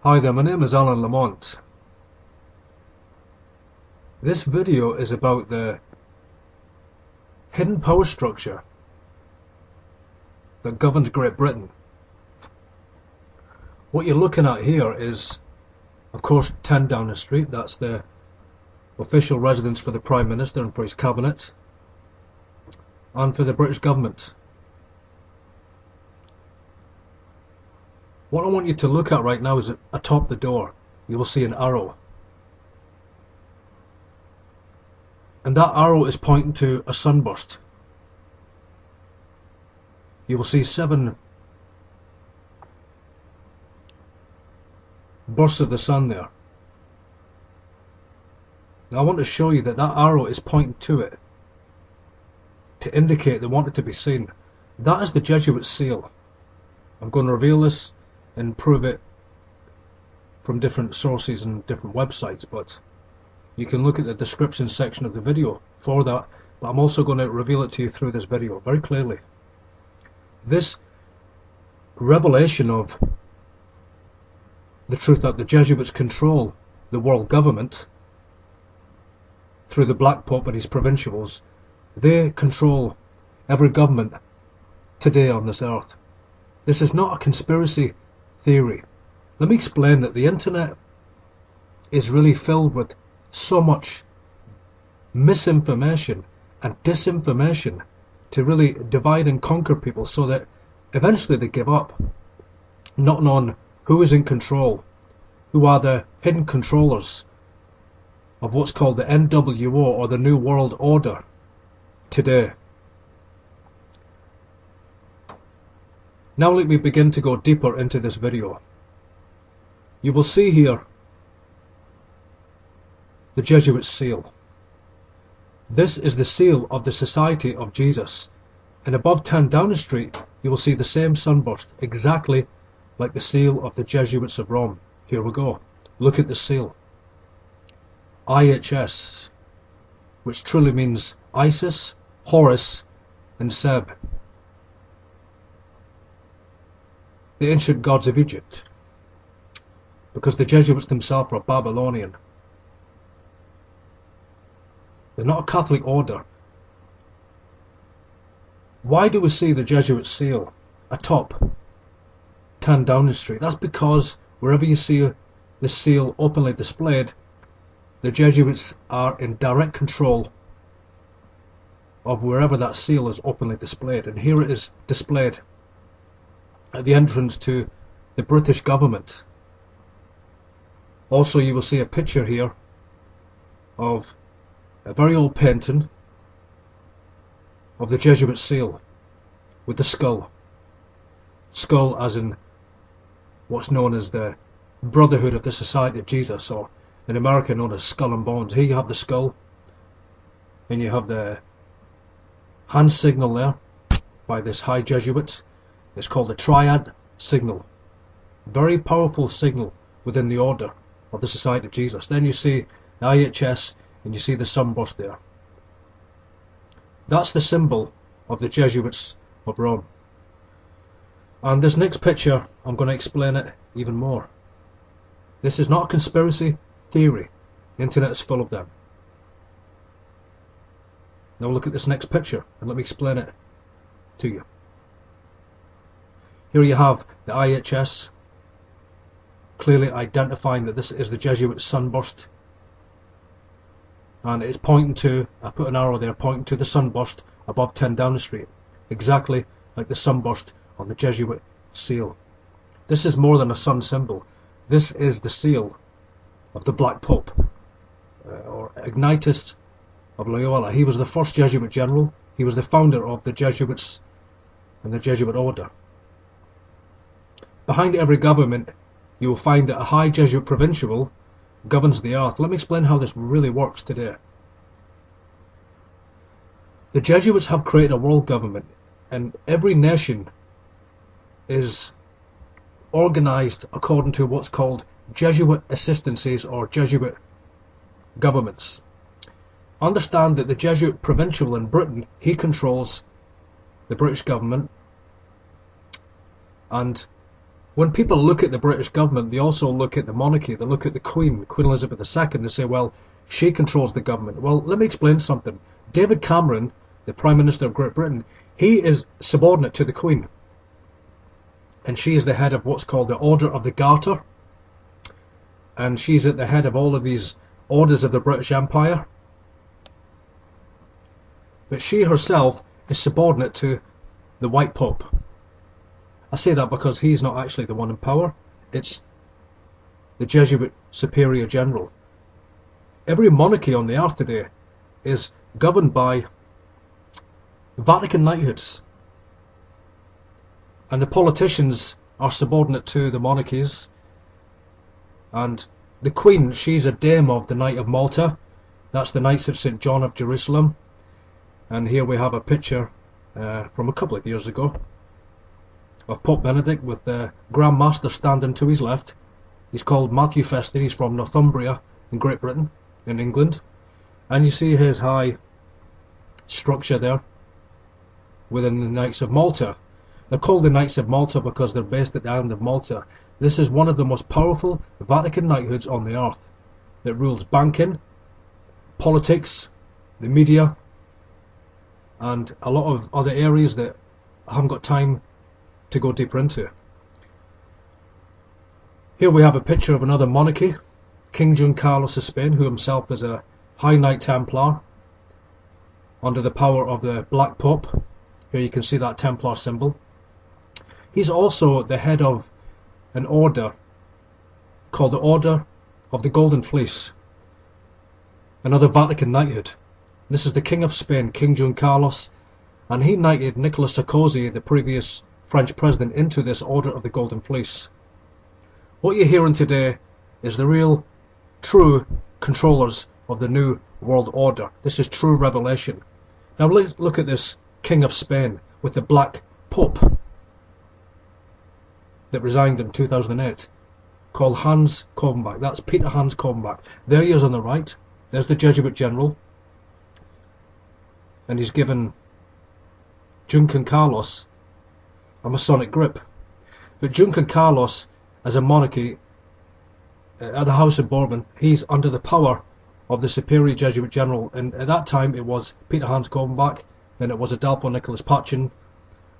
Hi there, my name is Alan Lamont. This video is about the hidden power structure that governs Great Britain. What you're looking at here is, of course, 10 Downing Street. That's the official residence for the Prime Minister and for his cabinet and for the British government. What I want you to look at right now is atop the door. You will see an arrow. And that arrow is pointing to a sunburst. You will see 7 bursts of the sun there. Now I want to show you that that arrow is pointing to it, to indicate they want it to be seen. That is the Jesuit seal. I'm going to reveal this and prove it from different sources and different websites, but you can look at the description section of the video for that. But I'm also going to reveal it to you through this video very clearly. This revelation of the truth that the Jesuits control the world government through the Black Pope and his provincials, they control every government today on this earth. This is not a conspiracy theory. Let me explain that the internet is really filled with so much misinformation and disinformation to really divide and conquer people, so that eventually they give up, not knowing who is in control, who are the hidden controllers of what's called the NWO, or the New World Order today. Now let me begin to go deeper into this video. You will see here the Jesuit seal. This is the seal of the Society of Jesus. And above 10 Downing Street you will see the same sunburst, exactly like the seal of the Jesuits of Rome. Here we go. Look at the seal. IHS, which truly means Isis, Horus and Seb, the ancient gods of Egypt, because the Jesuits themselves are Babylonian. They're not a Catholic order. Why do we see the Jesuit seal atop 10 Downing Street? That's because wherever you see the seal openly displayed, the Jesuits are in direct control of wherever that seal is openly displayed. And here it is displayed at the entrance to the British government. Also, you will see a picture here of a very old painting of the Jesuit seal with the skull. Skull as in what's known as the Brotherhood of the Society of Jesus, or in America known as Skull and Bones. Here you have the skull, and you have the hand signal there by this high Jesuit. It's called the Triad signal. Very powerful signal within the order of the Society of Jesus. Then you see the IHS and you see the sunburst there. That's the symbol of the Jesuits of Rome. And this next picture, I'm going to explain it even more. This is not a conspiracy theory. The internet is full of them. Now look at this next picture and let me explain it to you. Here you have the IHS clearly identifying that this is the Jesuit sunburst, and it's pointing to, I put an arrow there pointing to the sunburst above 10 Downing Street, exactly like the sunburst on the Jesuit seal. This is more than a sun symbol. This is the seal of the Black Pope, or Ignatius of Loyola. He was the first Jesuit general. He was the founder of the Jesuits and the Jesuit order. Behind every government you will find that a high Jesuit provincial governs the earth. Let me explain how this really works today. The Jesuits have created a world government, and every nation is organized according to what's called Jesuit assistances, or Jesuit governments. Understand that the Jesuit provincial in Britain, he controls the British government, and When people look at the British government, they also look at the monarchy. They look at the Queen, Queen Elizabeth II, and say, well, she controls the government. Well, let me explain something. David Cameron, the Prime Minister of Great Britain, he is subordinate to the Queen. And she is the head of what's called the Order of the Garter. And she's at the head of all of these orders of the British Empire. But she herself is subordinate to the White Pope. I say that because he's not actually the one in power. It's the Jesuit Superior General. Every monarchy on the earth today is governed by Vatican knighthoods. And the politicians are subordinate to the monarchies. And the Queen, she's a dame of the Knight of Malta. That's the Knights of St. John of Jerusalem. And here we have a picture from a couple of years ago of Pope Benedict with the Grand Master standing to his left. He's called Matthew Festin. He's from Northumbria in Great Britain, in England. And you see his high structure there within the Knights of Malta. They're called the Knights of Malta because they're based at the island of Malta. This is one of the most powerful Vatican knighthoods on the earth. It rules banking, politics, the media, and a lot of other areas that I haven't got time to go deeper into. Here we have a picture of another monarchy, King John Carlos of Spain, who himself is a High Knight Templar under the power of the Black Pope. Here you can see that Templar symbol. He's also the head of an order called the Order of the Golden Fleece, another Vatican knighthood. This is the King of Spain, King John Carlos, and he knighted Nicolas Sarkozy, the previous French president, into this Order of the Golden Fleece. What you're hearing today is the real, true controllers of the New World Order. This is true revelation. Now let's look at this King of Spain with the Black Pope that resigned in 2008, called Hans Kovenbach. That's Peter Hans Kovenbach. There he is on the right. There's the Jesuit general. And he's given Juncan Carlos a Masonic grip. But Juncan Carlos, as a monarchy, at the House of Bourbon, he's under the power of the Superior Jesuit General. And at that time it was Peter Hans Kovenbach, then it was Adolfo Nicolas Pachin,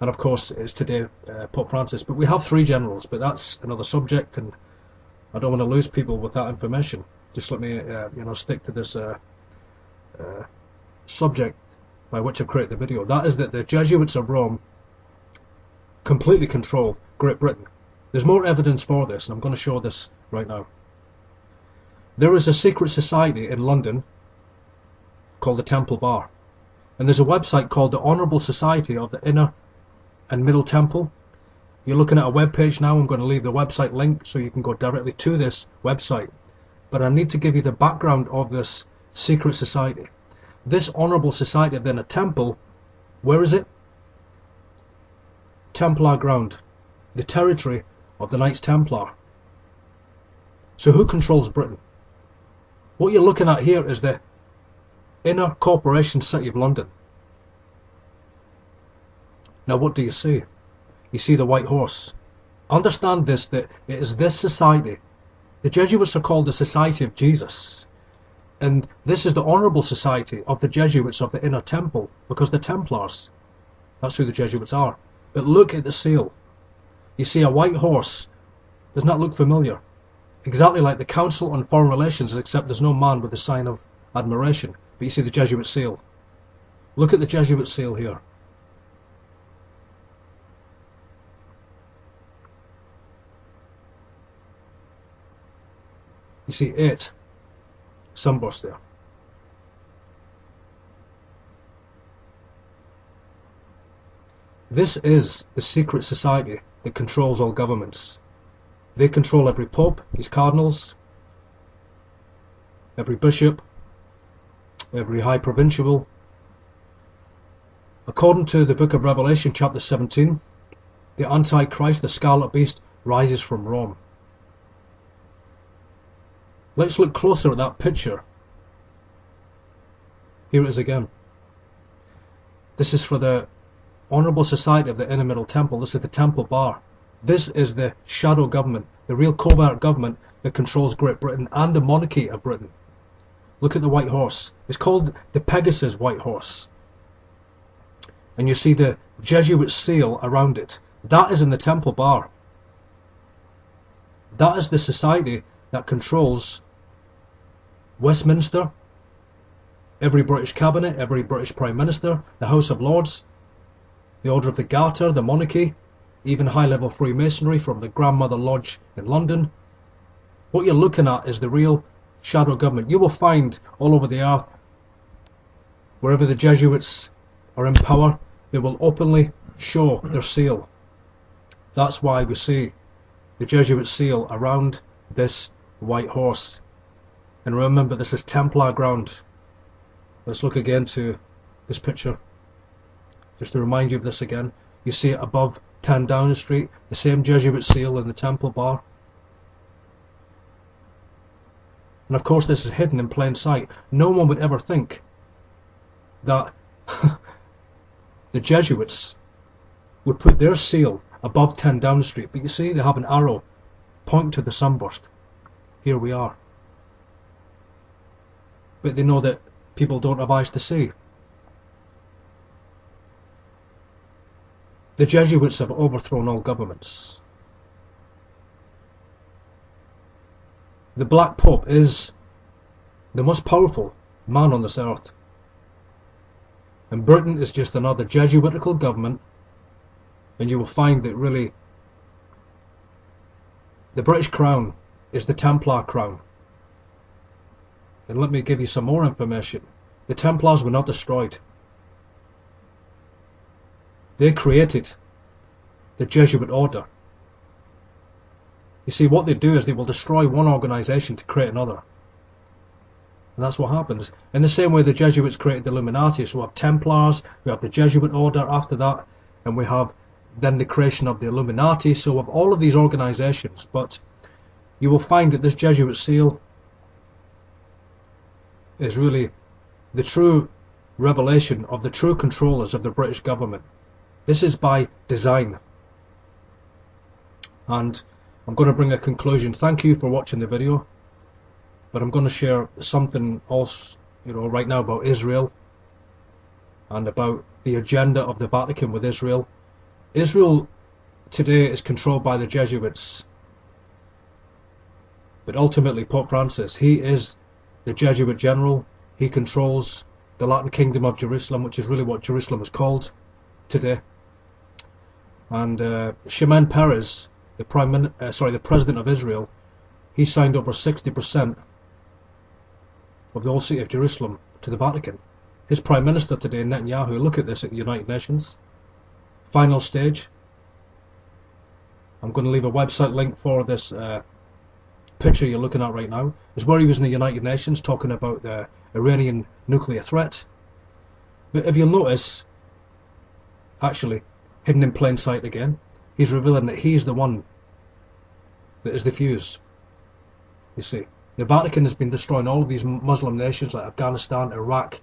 and of course it's today Pope Francis. But we have three generals, but that's another subject, and I don't want to lose people with that information. Just let me stick to this subject by which I've created the video. That is that the Jesuits of Rome completely control Great Britain. There's more evidence for this, and I'm going to show this right now. There is a secret society in London called the Temple Bar, and there's a website called the Honourable Society of the Inner and Middle Temple. You're looking at a web page now. I'm going to leave the website link so you can go directly to this website, but I need to give you the background of this secret society. This Honourable Society of the Inner Temple, where is it? Templar ground, the territory of the Knights Templar. So who controls Britain? What you're looking at here is the Inner Corporation City of London. Now what do you see? You see the white horse. Understand this, that it is this society. The Jesuits are called the Society of Jesus. And this is the Honourable Society of the Jesuits of the Inner Temple, because the Templars, that's who the Jesuits are. But look at the seal. You see a white horse. Doesn't that look familiar? Exactly like the Council on Foreign Relations, except there's no man with the sign of admiration. But you see the Jesuit seal. Look at the Jesuit seal here. You see 8 sunbursts there. This is the secret society that controls all governments. They control every pope, his cardinals, every bishop, every high provincial. According to the book of Revelation chapter 17, the Antichrist, the scarlet beast, rises from Rome. Let's look closer at that picture. Here it is again. This is for the Honourable Society of the Inner Middle Temple. This is the Temple Bar. This is the shadow government, the real covert government that controls Great Britain and the monarchy of Britain. Look at the white horse. It's called the Pegasus white horse. And you see the Jesuit seal around it. That is in the Temple Bar. That is the society that controls Westminster, every British cabinet, every British Prime Minister, the House of Lords, the Order of the Garter, the monarchy, even high-level Freemasonry from the Grandmother Lodge in London. What you're looking at is the real shadow government. You will find all over the earth, wherever the Jesuits are in power, they will openly show their seal. That's why we see the Jesuit seal around this white horse. And remember, this is Templar ground. Let's look again to this picture, just to remind you of this again. You see it above 10 Downing Street, the same Jesuit seal in the Temple Bar. And of course this is hidden in plain sight. No one would ever think that the Jesuits would put their seal above 10 Downing Street. But you see, they have an arrow pointing to the sunburst. Here we are. But they know that people don't have eyes to see. The Jesuits have overthrown all governments. The Black Pope is the most powerful man on this earth. And Britain is just another Jesuitical government. And you will find that really the British crown is the Templar crown. And let me give you some more information. The Templars were not destroyed. They created the Jesuit order. You see, what they do is they will destroy one organisation to create another. And that's what happens. In the same way the Jesuits created the Illuminati, so we have Templars, we have the Jesuit order after that, and we have then the creation of the Illuminati, so we have all of these organisations. But you will find that this Jesuit seal is really the true revelation of the true controllers of the British government. This is by design. And I'm going to bring a conclusion. Thank you for watching the video. But I'm going to share something else, right now about Israel and about the agenda of the Vatican with Israel. Israel today is controlled by the Jesuits. But ultimately Pope Francis, he is the Jesuit general. He controls the Latin Kingdom of Jerusalem, which is really what Jerusalem is called today. And Shimon Peres, the president of Israel, he signed over 60% of the whole city of Jerusalem to the Vatican. His Prime Minister today, Netanyahu, look at this at the United Nations. Final stage. I'm going to leave a website link for this picture you're looking at right now. Is where he was in the United Nations talking about the Iranian nuclear threat. But if you'll notice, actually, hidden in plain sight again, he's revealing that he's the one that is the fuse. You see, the Vatican has been destroying all of these Muslim nations like Afghanistan, Iraq,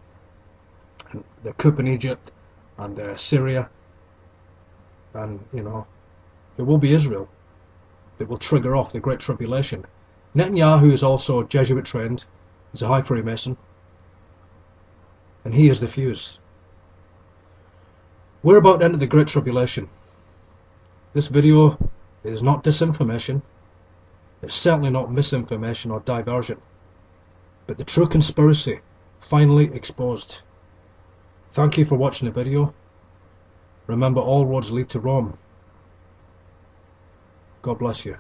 and the coup in Egypt, and Syria, and it will be Israel that will trigger off the Great Tribulation. Netanyahu is also Jesuit trained, he's a high Freemason, and he is the fuse. We're about to enter the Great Tribulation. This video is not disinformation, it's certainly not misinformation or diversion, but the true conspiracy finally exposed. Thank you for watching the video. Remember, all roads lead to Rome. God bless you.